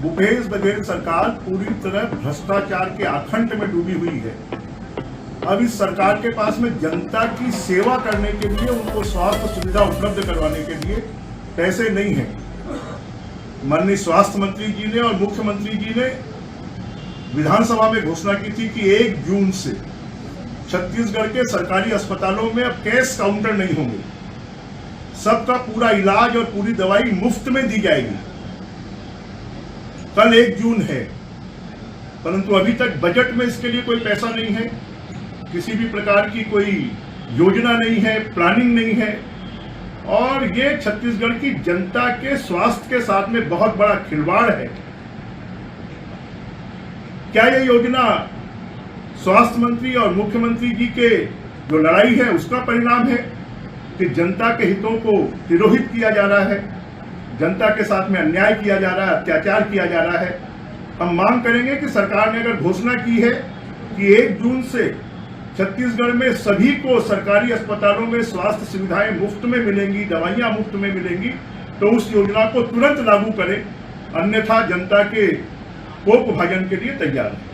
भूपेश बघेल सरकार पूरी तरह भ्रष्टाचार के आखंड में डूबी हुई है। अब इस सरकार के पास में जनता की सेवा करने के लिए, उनको स्वास्थ्य सुविधा उपलब्ध करवाने के लिए पैसे नहीं है। माननीय स्वास्थ्य मंत्री जी ने और मुख्यमंत्री जी ने विधानसभा में घोषणा की थी कि 1 जून से छत्तीसगढ़ के सरकारी अस्पतालों में अब कैश काउंटर नहीं होंगे, सबका पूरा इलाज और पूरी दवाई मुफ्त में दी जाएगी। कल 1 जून है, परंतु अभी तक बजट में इसके लिए कोई पैसा नहीं है, किसी भी प्रकार की कोई योजना नहीं है, प्लानिंग नहीं है, और ये छत्तीसगढ़ की जनता के स्वास्थ्य के साथ में बहुत बड़ा खिलवाड़ है। क्या ये योजना स्वास्थ्य मंत्री और मुख्यमंत्री जी के जो लड़ाई है उसका परिणाम है कि जनता के हितों को तिरोहित किया जा रहा है, जनता के साथ में अन्याय किया जा रहा है, अत्याचार किया जा रहा है? हम मांग करेंगे कि सरकार ने अगर घोषणा की है कि 1 जून से छत्तीसगढ़ में सभी को सरकारी अस्पतालों में स्वास्थ्य सुविधाएं मुफ्त में मिलेंगी, दवाइयां मुफ्त में मिलेंगी, तो उस योजना को तुरंत लागू करें, अन्यथा जनता के कोप भाजन के लिए तैयार है।